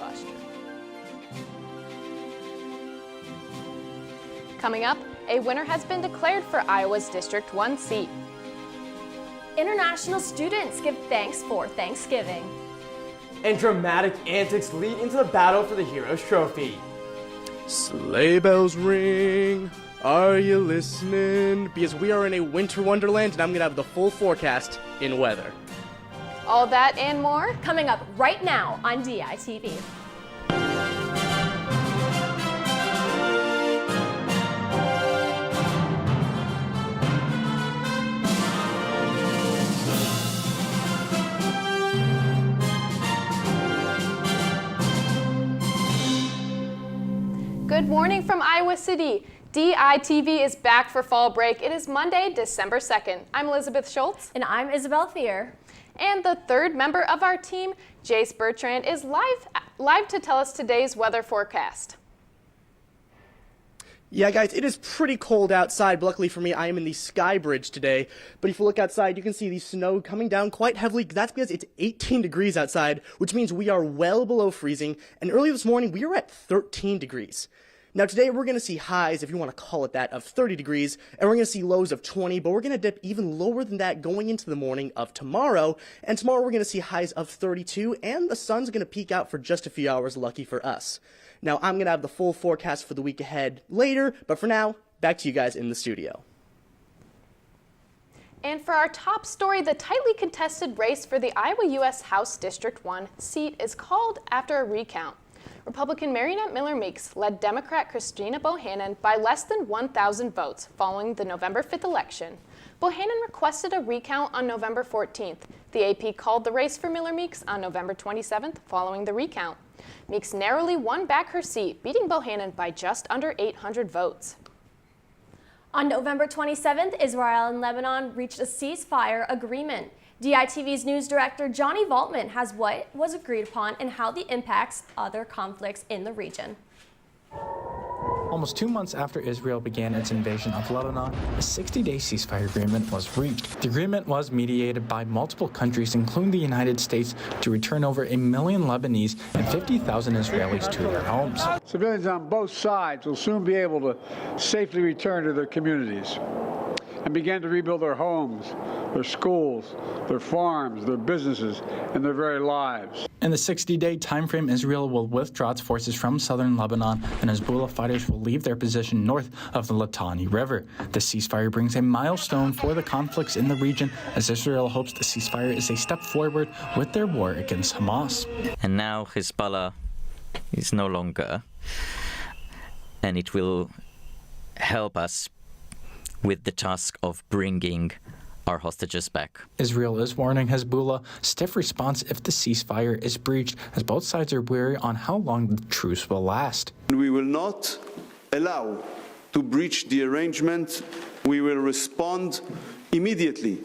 posture. Coming up, a winner has been declared for Iowa's District 1 seat. International students give thanks for Thanksgiving. And dramatic antics lead into the battle for the Heroes Trophy. Sleigh bells ring. Are you listening? Because we are in a winter wonderland and I'm going to have the full forecast in weather. All that and more coming up right now on DITV. Good morning from Iowa City. DITV is back for fall break. It is Monday, December 2nd. I'm Elizabeth Schultz. And I'm Isabel Thier. And the third member of our team, Jace Bertrand, is live to tell us today's weather forecast. Yeah, guys, it is pretty cold outside, but luckily for me, I am in the Sky Bridge today. But if you look outside, you can see the snow coming down quite heavily. That's because it's 18 degrees outside, which means we are well below freezing. And earlier this morning, we were at 13 degrees. Now today we're going to see highs, if you want to call it that, of 30 degrees, and we're going to see lows of 20, but we're going to dip even lower than that going into the morning of tomorrow. And tomorrow we're going to see highs of 32, and the sun's going to peek out for just a few hours, lucky for us. Now I'm going to have the full forecast for the week ahead later, but for now, back to you guys in the studio. And for our top story, the tightly contested race for the Iowa U.S. House District 1 seat is called after a recount. Republican Marionette Miller Meeks led Democrat Christina Bohannon by less than 1,000 votes following the November 5th election. Bohannon requested a recount on November 14th. The AP called the race for Miller Meeks on November 27th following the recount. Meeks narrowly won back her seat, beating Bohannon by just under 800 votes. On November 27th, Israel and Lebanon reached a ceasefire agreement. DITV's news director Johnny Valtman has what was agreed upon and how the impacts other conflicts in the region. Almost 2 months after Israel began its invasion of Lebanon, a 60-day ceasefire agreement was reached. The agreement was mediated by multiple countries, including the United States, to return over 1 million Lebanese and 50,000 Israelis to their homes. Civilians on both sides will soon be able to safely return to their communities and begin to rebuild their homes, their schools, their farms, their businesses, and their very lives. In the 60-day time frame, Israel will withdraw its forces from southern Lebanon, and Hezbollah fighters will leave their position north of the Litani River. The ceasefire brings a milestone for the conflicts in the region, as Israel hopes the ceasefire is a step forward with their war against Hamas. And now Hezbollah is no longer, and it will help us with the task of bringing our hostages back. Israel is warning Hezbollah stiff response if the ceasefire is breached, as both sides are wary on how long the truce will last. We will not allow to breach the arrangement. We will respond immediately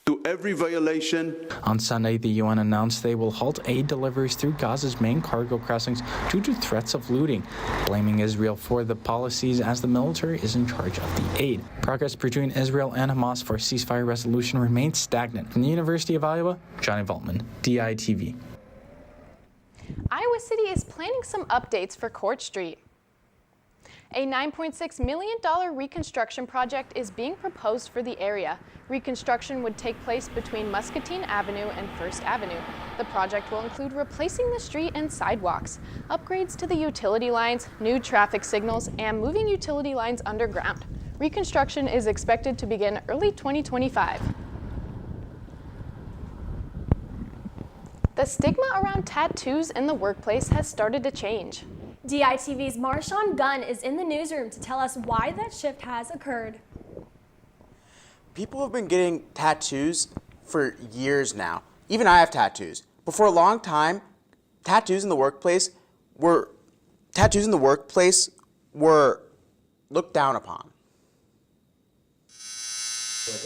to every violation. On Sunday, the UN announced they will halt aid deliveries through Gaza's main cargo crossings due to threats of looting, blaming Israel for the policies as the military is in charge of the aid. Progress between Israel and Hamas for ceasefire resolution remains stagnant. From the University of Iowa, Johnny Valtman, DITV. Iowa City is planning some updates for Court Street. A $9.6 million reconstruction project is being proposed for the area. Reconstruction would take place between Muscatine Avenue and First Avenue. The project will include replacing the street and sidewalks, upgrades to the utility lines, new traffic signals, and moving utility lines underground. Reconstruction is expected to begin early 2025. The stigma around tattoos in the workplace has started to change. DITV's Marshawn Gunn is in the newsroom to tell us why that shift has occurred. People have been getting tattoos for years now. Even I have tattoos. But for a long time, tattoos in the workplace were looked down upon.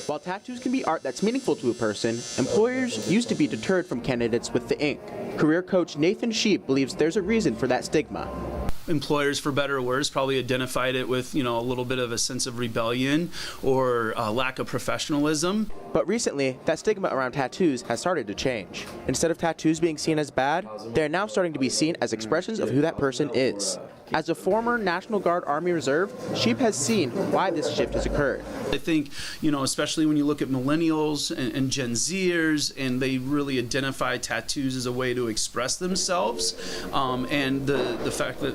While tattoos can be art that's meaningful to a person, employers used to be deterred from candidates with the ink. Career coach Nathan Sheep believes there's a reason for that stigma. employers, for better or worse, probably identified it with, a little bit of a sense of rebellion or lack of professionalism. But recently, that stigma around tattoos has started to change. Instead of tattoos being seen as bad, they're now starting to be seen as expressions of who that person is. As a former National Guard Army Reserve, Sheep has seen why this shift has occurred. I think, especially when you look at millennials and Gen Zers, and they really identify tattoos as a way to express themselves, and the fact that,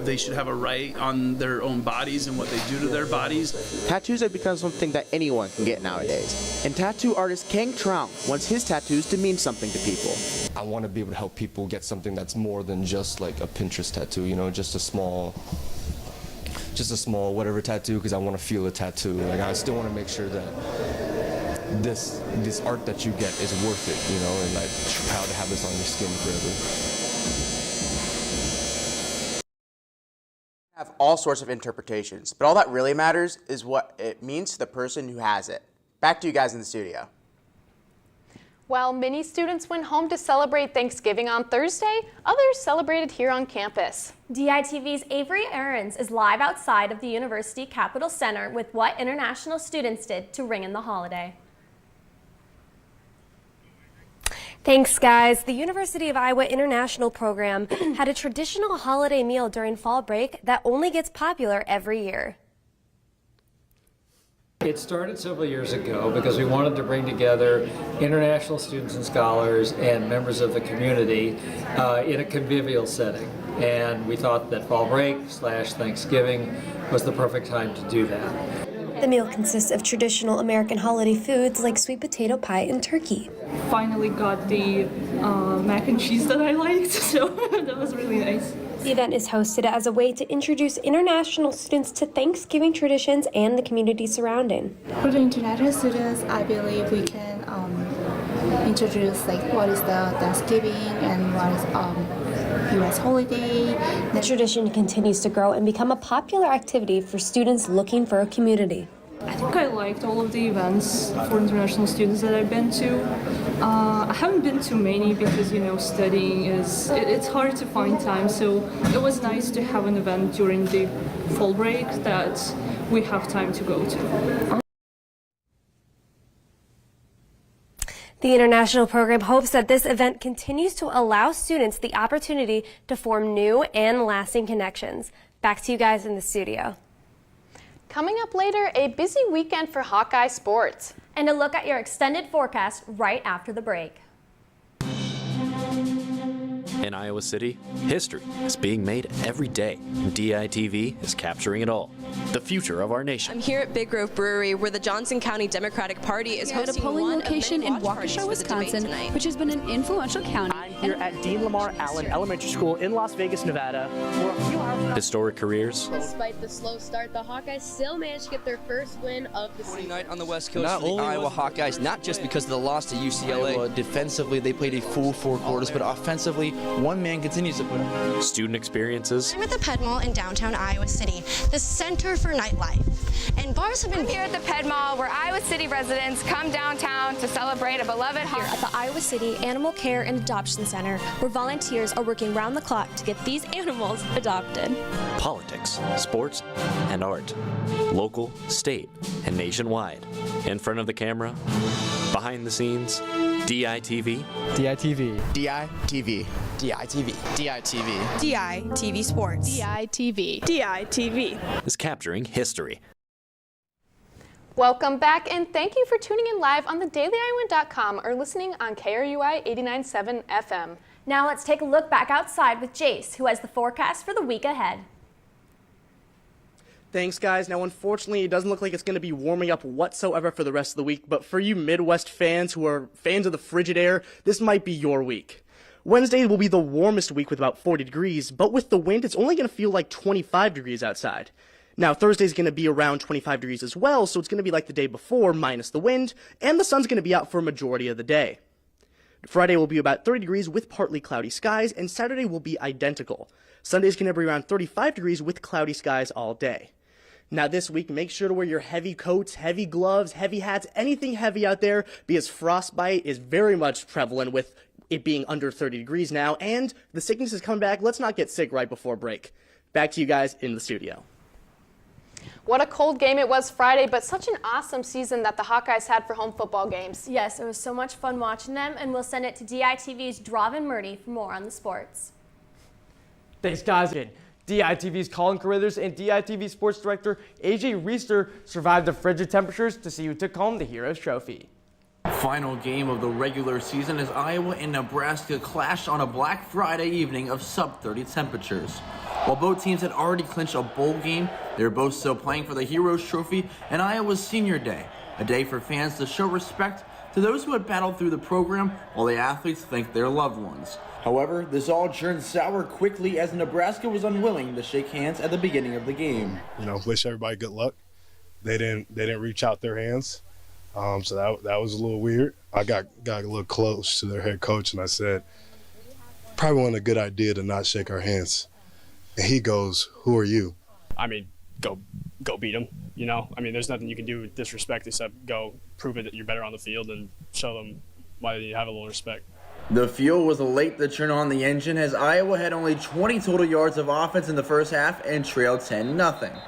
they should have a right on their own bodies and what they do to their bodies. Tattoos have become something that anyone can get nowadays. And tattoo artist Kang Trong wants his tattoos to mean something to people. I want to be able to help people get something that's more than just like a Pinterest tattoo, just a small whatever tattoo, because I want to feel a tattoo. Like, I still want to make sure that this art that you get is worth it, and like proud to have this on your skin forever. Have all sorts of interpretations, but all that really matters is what it means to the person who has it. Back to you guys in the studio. While many students went home to celebrate Thanksgiving on Thursday, others celebrated here on campus. DITV's Avery Aarons is live outside of the University Capitol Center with what international students did to ring in the holiday. Thanks, guys. The University of Iowa International Program had a traditional holiday meal during fall break that only gets popular every year. It started several years ago because we wanted to bring together international students and scholars and members of the community in a convivial setting. And we thought that fall break / Thanksgiving was the perfect time to do that. The meal consists of traditional American holiday foods like sweet potato pie and turkey. Finally got the mac and cheese that I liked, so that was really nice. The event is hosted as a way to introduce international students to Thanksgiving traditions and the community surrounding. For the international students, I believe we can introduce what is the Thanksgiving and what is U.S. holiday. The tradition continues to grow and become a popular activity for students looking for a community. I think I liked all of the events for international students that I've been to. I haven't been to many because, studying it's hard to find time, so it was nice to have an event during the fall break that we have time to go to. The international program hopes that this event continues to allow students the opportunity to form new and lasting connections. Back to you guys in the studio. Coming up later, a busy weekend for Hawkeye sports. And a look at your extended forecast right after the break. In Iowa City, history is being made every day. DITV is capturing it all. The future of our nation. I'm here at Big Grove Brewery, where the Johnson County Democratic Party is hosting at a polling location in Waukesha, Wisconsin, which has been an influential county. I'm here at Dean Lamar Allen Elementary School in Las Vegas, Nevada. We're a few hours. Historic careers. Despite the slow start, the Hawkeyes still managed to get their first win of the season. Night on the West Coast for the Iowa Hawkeyes, not just because of the loss to UCLA. Iowa, defensively, they played a full 4 quarters, but offensively, one man continues to put up. Student experiences. I'm at the Ped Mall in downtown Iowa City, the center for nightlife. And bars have been here at the Ped Mall, where Iowa City residents come downtown to celebrate a beloved here at the Iowa City Animal Care and Adoption Center, where volunteers are working round the clock to get these animals adopted. Politics, sports, and art. Local, state, and nationwide. In front of the camera, behind the scenes, DITV. DITV. DITV. DITV. DITV. DITV Sports. DITV. DITV. Is capturing history. Welcome back, and thank you for tuning in live on thedailyiowan.com or listening on KRUI 89.7 FM. Now let's take a look back outside with Jace, who has the forecast for the week ahead. Thanks, guys. Now, unfortunately, it doesn't look like it's going to be warming up whatsoever for the rest of the week, but for you Midwest fans who are fans of the frigid air, this might be your week. Wednesday will be the warmest week with about 40 degrees, but with the wind, it's only going to feel like 25 degrees outside. Now, Thursday's going to be around 25 degrees as well, so it's going to be like the day before, minus the wind, and the sun's going to be out for a majority of the day. Friday will be about 30 degrees with partly cloudy skies, and Saturday will be identical. Sunday's going to be around 35 degrees with cloudy skies all day. Now this week, make sure to wear your heavy coats, heavy gloves, heavy hats, anything heavy out there, because frostbite is very much prevalent with it being under 30 degrees now, and the sickness is coming back. Let's not get sick right before break. Back to you guys in the studio. What a cold game it was Friday, but such an awesome season that the Hawkeyes had for home football games. Yes, it was so much fun watching them, and we'll send it to DITV's Dravin Murdy for more on the sports. Thanks, guys. DITV's Colin Carruthers and DITV Sports Director AJ Reister survived the frigid temperatures to see who took home the Heroes Trophy. Final game of the regular season as Iowa and Nebraska clashed on a Black Friday evening of sub-30 temperatures. While both teams had already clinched a bowl game, they were both still playing for the Heroes Trophy and Iowa's Senior Day, a day for fans to show respect to those who had battled through the program while the athletes thanked their loved ones. However, this all turned sour quickly as Nebraska was unwilling to shake hands at the beginning of the game. Wish everybody good luck. They didn't reach out their hands. So that was a little weird. I got a little close to their head coach and I said, probably wasn't a good idea to not shake our hands. And he goes, "Who are you?" I mean, go beat them, there's nothing you can do with disrespect except go prove it that you're better on the field and show them why you have a little respect. The field was late to turn on the engine as Iowa had only 20 total yards of offense in the first half and trailed 10-0.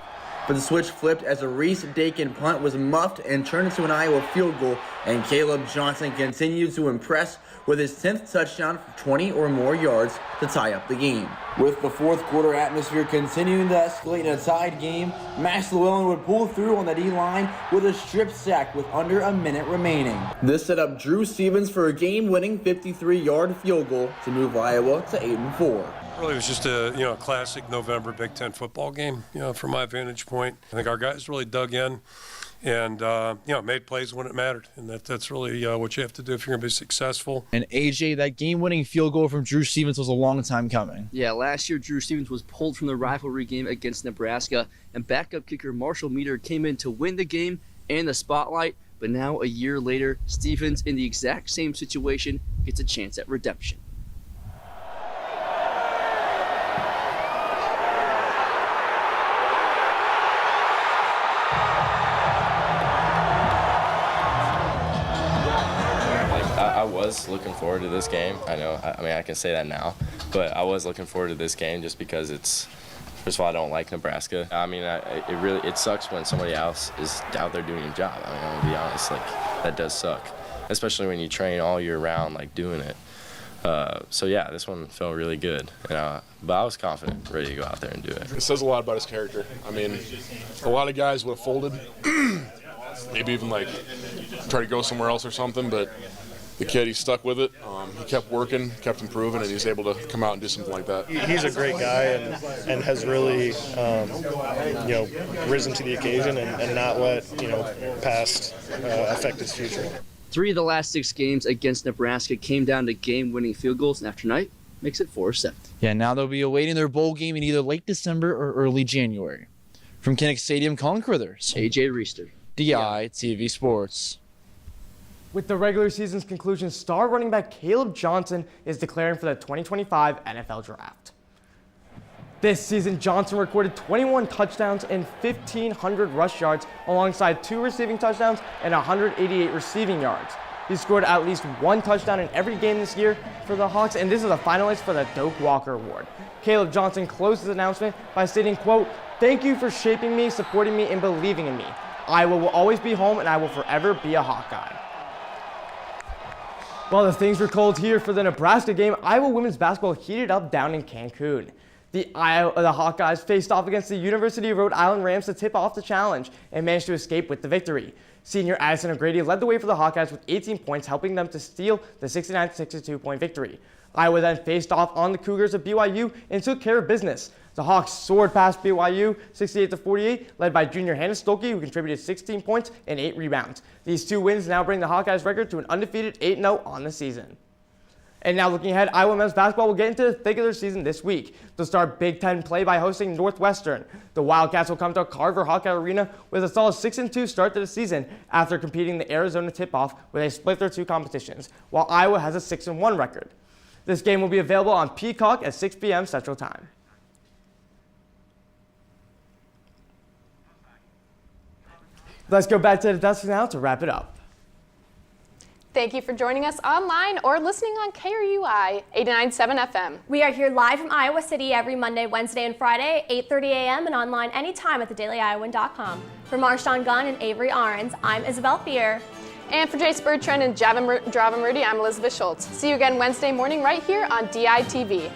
But the switch flipped as a Reese Dakin punt was muffed and turned into an Iowa field goal, and Caleb Johnson continued to impress with his 10th touchdown for 20 or more yards to tie up the game. With the fourth quarter atmosphere continuing to escalate in a tied game, Max Llewellyn would pull through on the D-line with a strip sack with under a minute remaining. This set up Drew Stevens for a game-winning 53-yard field goal to move Iowa to 8-4. Really, it was just a classic November Big Ten football game. From my vantage point, I think our guys really dug in and made plays when it mattered, and that's really what you have to do if you're going to be successful. And AJ, that game-winning field goal from Drew Stevens was a long time coming. Yeah, last year Drew Stevens was pulled from the rivalry game against Nebraska, and backup kicker Marshall Meter came in to win the game and the spotlight. But now, a year later, Stevens, in the exact same situation, gets a chance at redemption. I was looking forward to this game. I can say that now, but I was looking forward to this game just because first of all, I don't like Nebraska. It sucks when somebody else is out there doing your job. I'm gonna be honest, that does suck, especially when you train all year round, doing it. So yeah, this one felt really good, but I was confident, ready to go out there and do it. It says a lot about his character. A lot of guys would have folded, maybe even try to go somewhere else or something, but the kid, he stuck with it. He kept working, kept improving, and he's able to come out and do something like that. He's a great guy and has really, risen to the occasion and not let, past affect his future. 3 of the last 6 games against Nebraska came down to game-winning field goals, and after tonight, makes it 4-7. Yeah, now they'll be awaiting their bowl game in either late December or early January. From Kinnick Stadium, Colin Carruthers, AJ Reister, DITV Sports. With the regular season's conclusion, star running back Caleb Johnson is declaring for the 2025 NFL Draft. This season, Johnson recorded 21 touchdowns and 1,500 rush yards alongside 2 receiving touchdowns and 188 receiving yards. He scored at least 1 touchdown in every game this year for the Hawks, and this is a finalist for the Doak Walker Award. Caleb Johnson closed his announcement by stating, quote, "Thank you for shaping me, supporting me, and believing in me. Iowa will always be home, and I will forever be a Hawkeye." Well, the things were cold here for the Nebraska game. Iowa women's basketball heated up down in Cancun. The Hawkeyes faced off against the University of Rhode Island Rams to tip off the challenge and managed to escape with the victory. Senior Addison O'Grady led the way for the Hawkeyes with 18 points, helping them to steal the 69-62-point victory. Iowa then faced off on the Cougars of BYU and took care of business. The Hawks soared past BYU 68-48, led by junior Hannah Stolke, who contributed 16 points and 8 rebounds. These 2 wins now bring the Hawkeyes' record to an undefeated 8-0 on the season. And now looking ahead, Iowa men's basketball will get into the thick of their season this week. They'll start Big Ten play by hosting Northwestern. The Wildcats will come to Carver Hawkeye Arena with a solid 6-2 start to the season after competing the Arizona tip-off where they split their 2 competitions, while Iowa has a 6-1 record. This game will be available on Peacock at 6 p.m. Central Time. Let's go back to the desk now to wrap it up. Thank you for joining us online or listening on KRUI 89.7 FM. We are here live from Iowa City every Monday, Wednesday, and Friday, 8:30 a.m. and online anytime at thedailyiowan.com. For Marshawn Gunn and Avery Ahrens, I'm Isabel Fier. And for Jace Bertrand and Drava Moody, I'm Elizabeth Schultz. See you again Wednesday morning right here on DITV.